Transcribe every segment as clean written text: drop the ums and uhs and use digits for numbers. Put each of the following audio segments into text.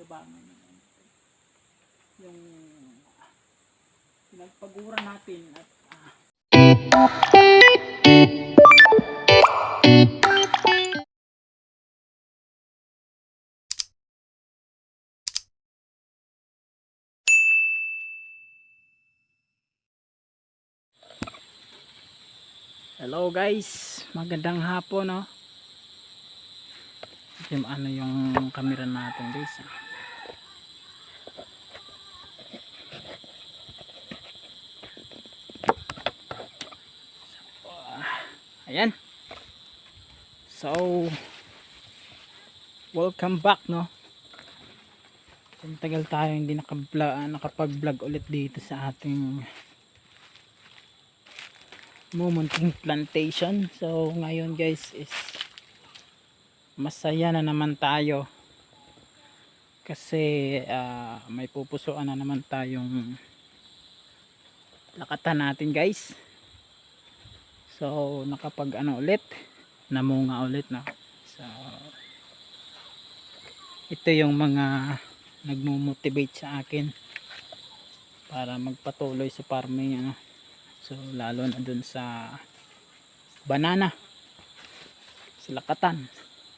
pakinabangan yung pinagpaguran natin at hello guys, magandang hapon no. Ano yung camera natin guys. Ayan. So welcome back no. Tagal tayo hindi nakapag-vlog ulit dito sa ating Mumunting Plantation. So ngayon guys is masaya na naman tayo kasi may pupusuan na naman tayong lakatan natin guys. So nakapag ulit, namunga ulit no. So ito yung mga nagmo-motivate sa akin para magpatuloy sa farming so lalo na dun sa banana sa lakatan.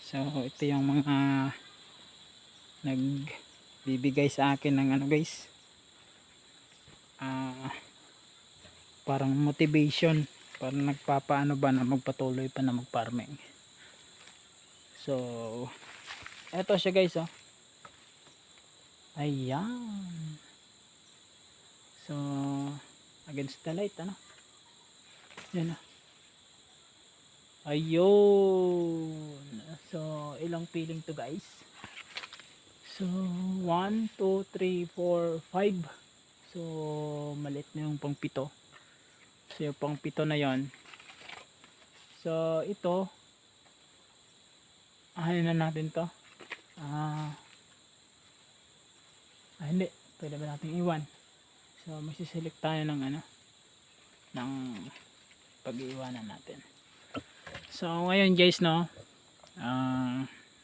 So ito yung mga nagbibigay sa akin ng guys, parang motivation, parang nagpapaano ba na magpatuloy pa na mag-farming. So eto siya guys ayan. So against the light yan ayun. So ilang piling to guys? So 1, 2, 3, 4, 5. So maliit na yung pang pito. So yung pang pito na yon. So ito ano na natin to, hindi pwede ba natin iwan. So magsiselect tayo ng ng pag-iwanan natin. So ngayon guys no,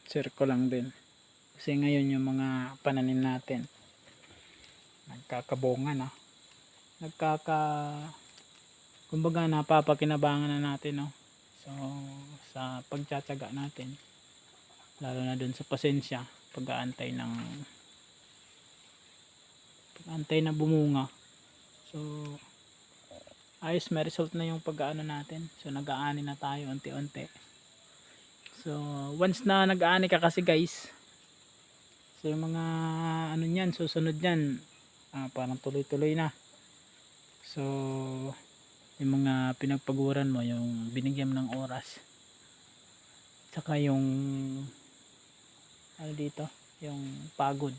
circle lang din kasi ngayon yung mga pananim natin nagkakabunga na, kumbaga napapakinabangan na natin no. So sa pagtsatsaga natin, lalo na dun sa pasensya, pag-aantay na bumunga. So ayos, may result na yung pag-aano natin. So nag-aani na tayo unti-unti. So once na nag-aani ka kasi guys, so yung mga niyan, susunod yan parang tuloy-tuloy na. So yung mga pinagpaguran mo, yung binigyan mo ng oras, saka yung dito, yung pagod,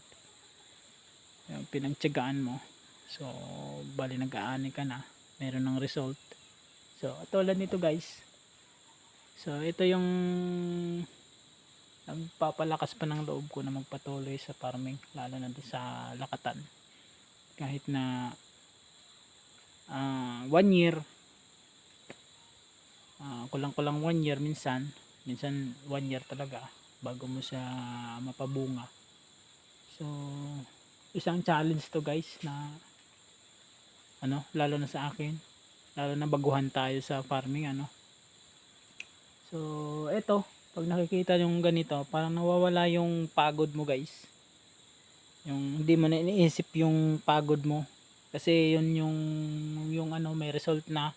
yung pinagtyagaan mo, so bali nag-aani ka na, meron ng result. So tulad nito guys, so ito yung nagpapalakas pa ng loob ko na magpatuloy sa farming, lalo na sa lakatan. Kahit na 1 year, kulang-kulang 1 year, minsan 1 year talaga bago mo siya mapabunga. So isang challenge to guys na lalo na sa akin, lalo na baguhan tayo sa farming So eto, pag nakikita yung ganito, parang nawawala yung pagod mo guys. Yung hindi mo na iniisip yung pagod mo kasi yun yung may result na.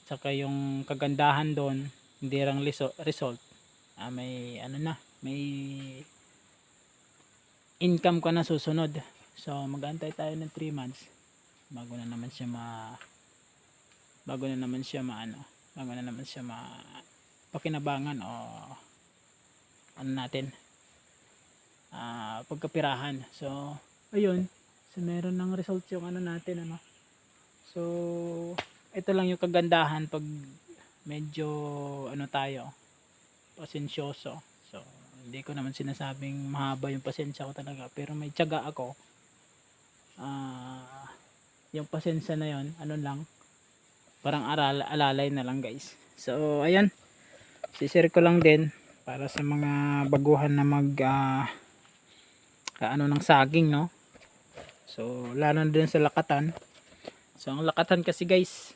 Saka yung kagandahan doon, hindi lang result, may may income ka na susunod. So mag-aantay tayo ng 3 months bago na naman siya pakinabangan o natin pagkapirahan. So ayun, so meron ng result yung natin so ito lang yung kagandahan pag medyo tayo pasensyoso. So hindi ko naman sinasabing mahaba yung pasensya ko talaga, pero may tiyaga ako. Yung pasensya na yon lang, parang alalay na lang guys. So ayan, sishare ko lang din para sa mga baguhan na kaano ng saging, no? So lalo na din sa lakatan. So ang lakatan kasi guys,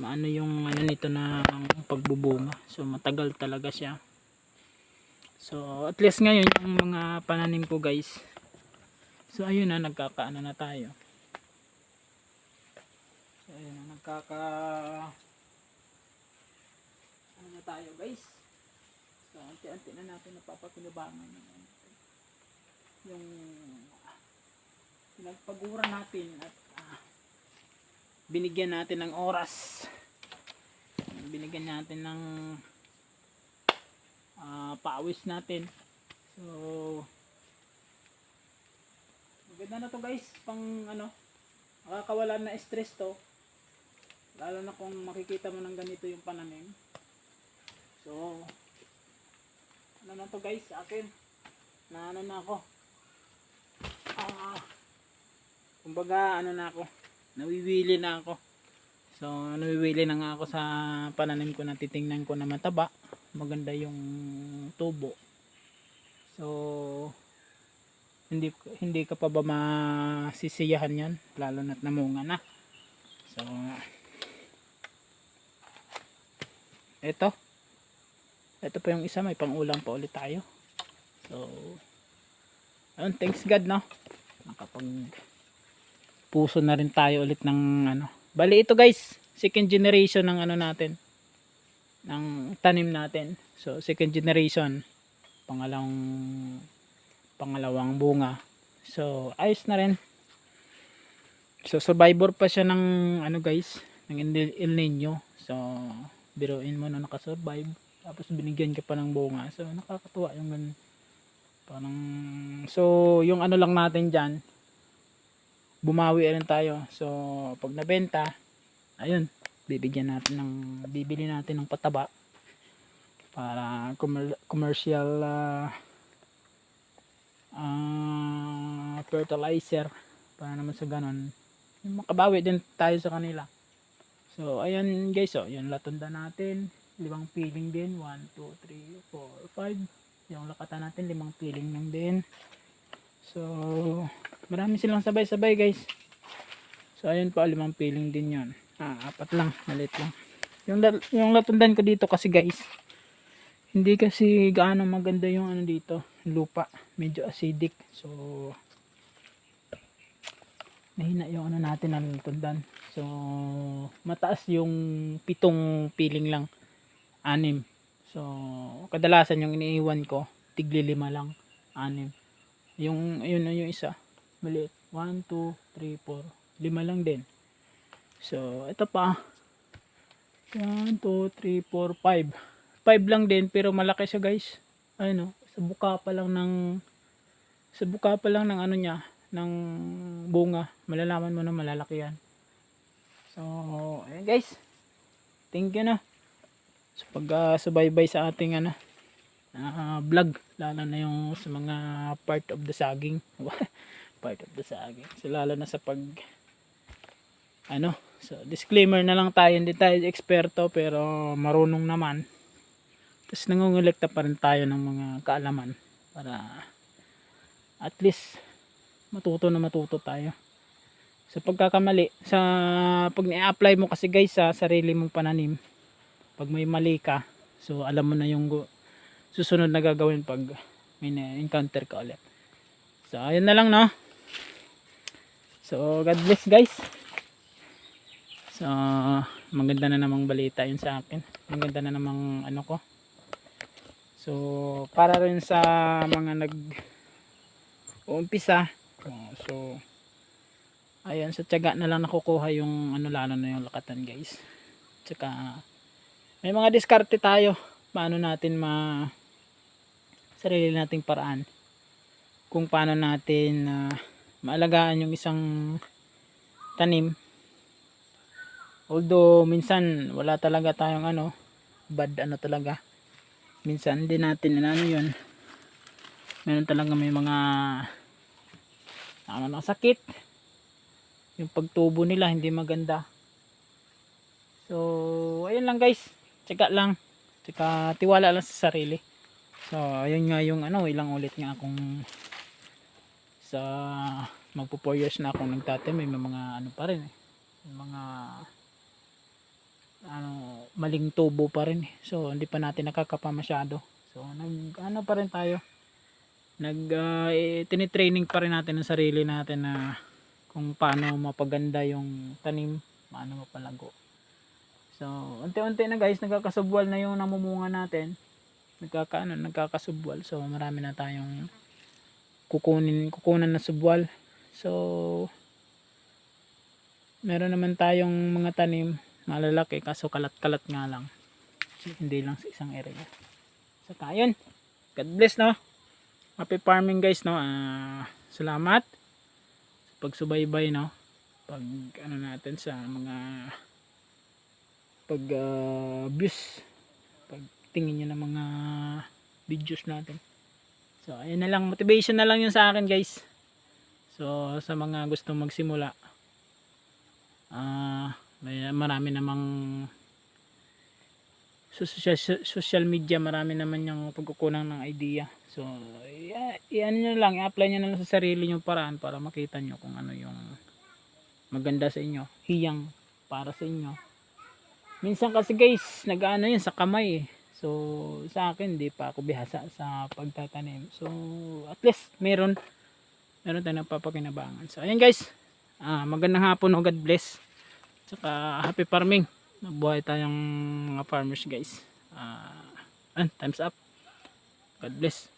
maano yung ano nito na pagbubunga. So matagal talaga siya. So at least ngayon yung mga pananim ko guys. So ayun na, nagkakaano na tayo. So ayun na, ano na tayo guys. So unti-unti na natin napapakinabangan yung pinagpagura natin at binigyan natin ng oras, binigyan natin ng pawis natin. So maganda na to guys, pang ano, makakawala na stress to, lalo na kung makikita mo ng ganito yung pananim. So ano na to guys, sa akin na ano na ako, kumbaga ano na ako, nawiwili na ako. So nawiwili na nga ako sa pananim ko, na titingnan ko na mataba, maganda yung tubo. So hindi ka pa ba masisiyahan yan, lalo na't namunga na. So ito pa yung isa, may pangulam pa ulit tayo. So ayun, thanks God, no, nakapag puso na rin tayo ulit ng ano. Bali ito guys, second generation ng ano natin, ng tanim natin. So second generation, pangalawang bunga. So ayos na rin. So survivor pa siya ng ano guys, ng El Nino. So biruin mo na nakasurvive, tapos binigyan ka pa ng bunga. So nakakatuwa yung ganun. Parang, so yung ano lang natin dyan, bumawi rin tayo. So pag nabenta, ayun, bibili natin ng pataba para commercial fertilizer, para naman sa ganon makabawi din tayo sa kanila. So ayan guys, oh, yung latunda natin, 5 piling din, 1, 2, 3, 4, 5. Yung lakatan natin, 5 piling lang din. So marami silang sabay-sabay guys. So ayun pa, 5 piling din yon. 4 lang, maliit lang. Yung latundan ko dito kasi guys, hindi kasi gaano maganda yung ano dito, lupa, medyo acidic. So mahina yung ano natin na latundan. So mataas yung 7 piling lang, 6. So kadalasan yung iniiwan ko, tigli 5 lang, 6. Yung ayun na yung isa, maliit, 1, 2, 3, 4, 5 lang din. So ito pa, 1, 2, 3, 4, 5 lang din, pero malaki siya guys. Ayun, sa buka pa lang ng ano niya, ng bunga, malalaman mo na malalaki yan. So ayun guys, thank you na sa pag-subaybay sa ating ano vlog, lalo na yung sa mga part of the saging. Part of the saging. So lalo na sa pag ano, so disclaimer na lang tayo, hindi tayo eksperto pero marunong naman. Tapos nangungulekta pa rin tayo ng mga kaalaman para at least matuto tayo sa pagkakamali. Sa pag ni-apply mo kasi guys sa sarili mong pananim, pag may mali ka, so alam mo na yung susunod na gagawin pag may na-encounter ka ulit. So ayun na lang, no. So God bless guys. So maganda na namang balita yun sa akin, maganda na namang ano ko. So para rin sa mga nag-uumpisa, so ayan, sa tiyaga na lang nakukuha yung ano, lalo na yung lakatan guys. Tsaka may mga diskarte tayo, paano natin sarili nating paraan kung paano natin maalagaan yung isang tanim. Although minsan wala talaga tayong ano, bad ano talaga, minsan hindi natin ano yun, meron talaga may mga ano, sakit, yung pagtubo nila hindi maganda. So ayun lang guys, tsaka lang, tsaka tiwala lang sa sarili. So ayun nga yung ano, ilang ulit nga akong sa magpo 4 years na akong nagtatanim, may mga ano pa rin eh. May mga ano, maling tubo pa rin eh. So hindi pa natin nakakapa masyado. So nag ano pa rin tayo. Tinitraining pa rin natin ang sarili natin na kung paano mapaganda yung tanim, paano mapalago. So unti-unti na guys, nagkakasubwal na yung namumunga natin. Nagkakasubwal. So marami na tayong kukunan na subwal. So meron naman tayong mga tanim malalaki kaso kalat-kalat nga lang. Hindi lang sa isang area. So ayun. God bless no. Happy farming guys no. Salamat sa pagsubaybay no. Pag ano natin sa mga pag views, pag tingin niyo ng mga videos natin. So ayun na lang, motivation na lang yun sa akin guys. So sa mga gusto magsimula, marami namang social media, marami naman yung pagkukunan ng idea. So iyan nyo lang, i-apply nyo na lang sa sarili nyo paraan para makita nyo kung ano yung maganda sa inyo, hiyang para sa inyo. Minsan kasi guys, nag-ano yun sa kamay eh. So sa akin, di pa ako bihasa sa pagtatanim. So at least meron tayong napapakinabangan. So ayan guys, magandang hapon o God bless. Tsaka happy farming. Nabuhay tayong mga farmers guys. Time's up. God bless.